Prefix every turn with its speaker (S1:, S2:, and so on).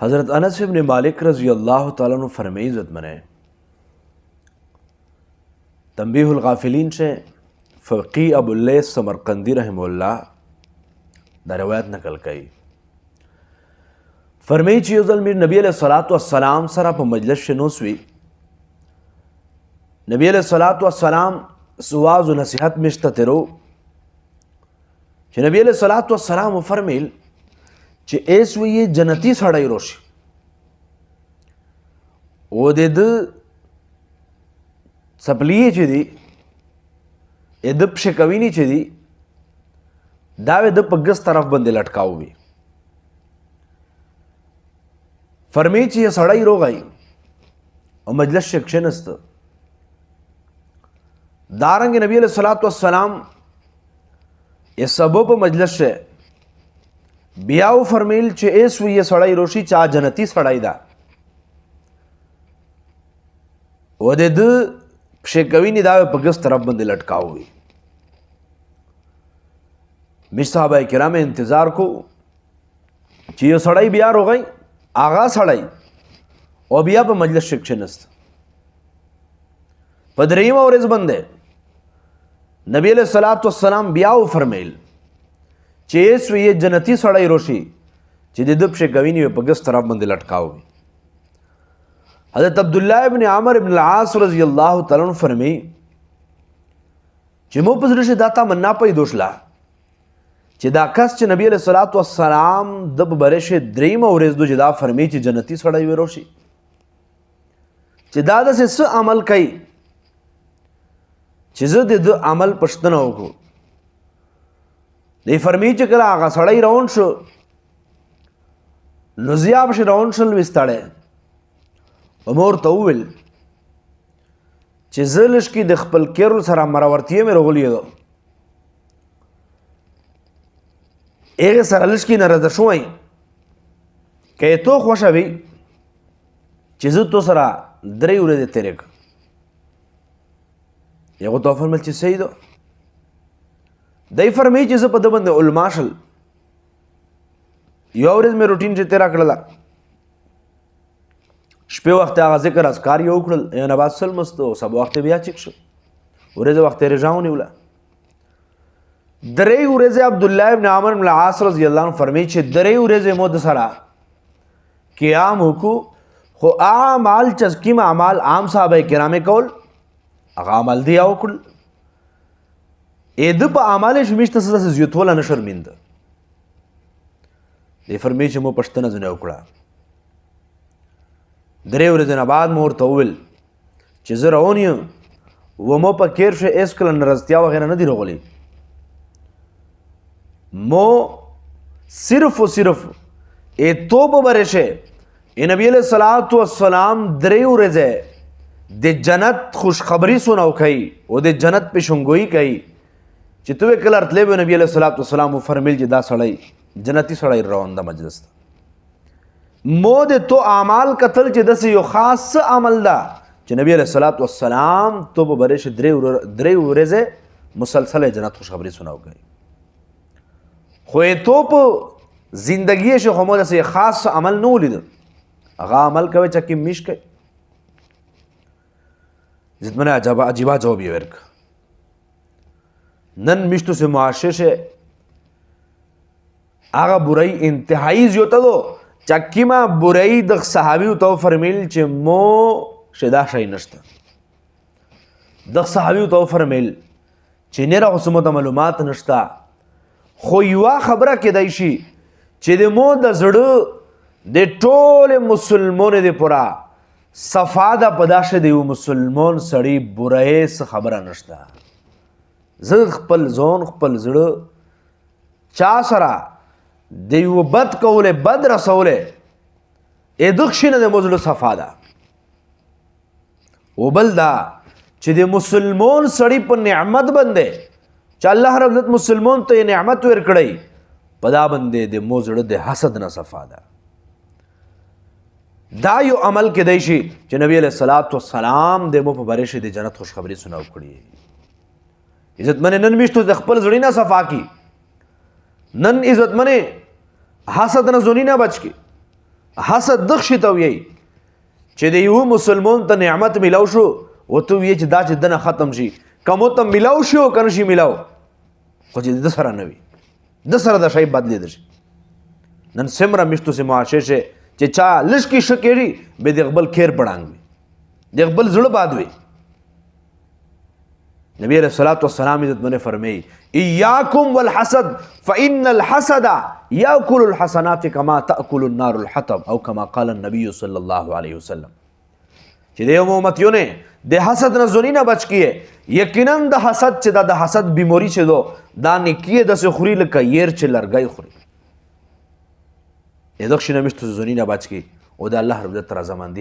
S1: हज़रत अनस इब्न मालिक रज़ी अल्लाह ताला अन्हु फरमाई इज़्ज़त मने तंबीहुल गाफिलीन से फ़क़ी अबुल्लैस समरकंदी रहमहुल्लाह दा रवायत नकल कई। फरमाई ची उज़ल मीर नबी अलैहिस्सलातु वस्सलाम सरा प मजलिस शनोसवी नबी अलैहिस्सलातु वस्सलाम सुवाज़ व नसीहत मिश्ततिरो ची नबी अलैहिस्सलातु वस्सलाम फरमाइल ची एस वे ये जन्नती सड़ाई रोशी ओ दे द सपलिये ची दी ए द पशकवीनी ची दी दावे द पगस तरफ बंदे लटकाओ भी फरमी ची ये सड़ाई रो गई और मजलिस शिक्षे नस्त दारंग नबी अलैहिस्सलातु वस्सलाम ये सबो पर मजलिस से बियाव फरमील चे एस वे ये सड़ाई रोशी चा जन्नती सड़ाई दा वो दे द पशकवीनी दावे पगस तरफ बंदे लटकाओ भी मिश साहबा किराम इंतजार को ची ये सड़ाई बियार हो गई आगा सड़ाई और बिया पर मजलिस शिक्षे नस्त पदरीम और इस बंदे नबी अलैहिस्सलातु वस्सलाम बियाव फरमील चेस ये जन्नती सड़ाई रोशी चिदब से गवीनी में पगस तरफ बंदे लटकाओगे। हज़रत अब्दुल्लाह इब्न आमर इब्न आस रज़ी अल्लाह तआला अन्हु फरमी चिमो पजरिश दाता मन्ना पई दोशला चिदा कस च नबी अलैहिस्सलातु वस्सलाम दब बरेश द्रीम और इस दो जिदा फरमी च जन्नती सड़ाई वे रोशी चिदा दस इस अमल कई चिज़ दे दो अमल पश्तन होगो दे फरमी च कला आगा सड़ाई राउंड शो नुजियाब शे राउंड शल विस्ताड़े अमोर तौविल चिज़लिश की दखपल केरुल सरा मरावर्तिये में रोगलिए दो एक सरलिश की नरदशो आई कहे तो खुश अभी चिज़ तो सरा दरे उरे दे तेरे का ये को तोफर मिल चिज़ सही दो दई फरमी चीज़ पद बंदे उलमाशल योवरेज में रूटीन से तेरा कड़ला शपे वक्त आगा जिक्र अस्कार यो उखड़ल या नबाज सल मस्तो सब वक्त बिया चिक्शो उरेज वक्त रेजाओ निवला दरे उरेज अब्दुल्लाह इब्न आमर इब्न आस रज़ी अल्लाह अन्हु फरमी छे दरे उरेज मोद सरा क़याम हुकु खो आमाल चस्कीम आमाल आम साहब किरामे कौल आगा अमल दिया उखड़ल एदप आमाले शमिश तसदा से ज़्युतवला न शर्मिंद ये फरमी चे मो पश्तन जने उकड़ा दरे उरे जन आबाद मोर तौविल चिज़ रओनियो वो मो पर केर शे एस्कल नरज़तिया वगैरह न दी रोगली मो सिर्फ ए तोब बरेशे ए नबी अलैहिस्सलातु वस्सलाम दरे उरे जे दे जन्नत खुशखबरी सुनाओ कई ओ दे जन्नत पे शुंगोई कई चितवे कलर तलेबे नबी अलैहिस्सलातु वस्सलाम फरमिल जिदा सड़ाई जन्नती सड़ाई रौंदा मजलिस मोद तो आमाल कतल च दस यो खास अमल दा च नबी अलैहिस्सलातु वस्सलाम तो बरेश दरे उरेजे मुसलसल जन्नत खुशखबरी सुनाओ गई खोए तो जिंदगी से हमद से खास अमल नो लिद अगा अमल कवे चकी मिश के जित मने अजीबा जवाब ये वर्क नन मिश्तु से मुआशे से आगा बुराई इंतहाई ज्योता दो चक्की मा बुराई दख सहाबी तो फरमिल चे मो शेदा शाही नश्ता दख सहाबी तो फरमिल चे नेरा हुसुमत मालूमात नश्ता खोयुआ खबरा के दाइशी चे दे मो द जड़ दे टोले मुसलमों दे पुरा सफादा पदाशे दे मुसलमोन सड़ी बुराई से खबरा नश्ता ज़ खपल जोन खपल जड़ चा सरा देव बद कौले बद रसौले ए दुखशिन दे मोजलो सफादा ओ बलदा चे दे मुसलमोन सड़ी पर निअमत बंदे च अल्लाह रब इज़्ज़त मुसलमोन तो ये निअमत वर कड़ई पदा बंदे दे मोजड़ दे हसद न सफादा दायो अमल के दैशी च नबी अलैहिस्सलातु वस्सलाम दे मुफ बरेशे दे जन्नत खुशखबरी सुनाओ कड़ी इज्जत मने नन मिश्तो खपल जड़ी ना सफा की नन इज्जत मने हसद न जोनी ना बच की حسد دغ شي ته وایي چې د یو مسلمان ته نعمت ملاو شو او ته وایي چې دا چې دنه ختم شي کوم ته ملاو شي او کنه شي ملاو خو چې د سره نه وي د سره د شی بدلې شي نن سمره مشتو سه معاشه چې چا لشکي شکېری به د خپل خیر پړانګ د خپل زړه باد وي نبی علیہ الصلوۃ والسلام عزت منے فرمائی ایاکم والحسد فإن الحسد یاکل الحسنات کما تأکل النار الحطب او کما قال النبی صلی اللہ علیہ وسلم چې د امتیو نه د حسد نه زونی نه بچ کیه یقینا د حسد چې د حسد بیماری چې دو دا نکیه د سخوري لکه ير چې لرګي خوري اې دښنه مشته زونی نه بچ کی او د الله رب عزت رضا مندي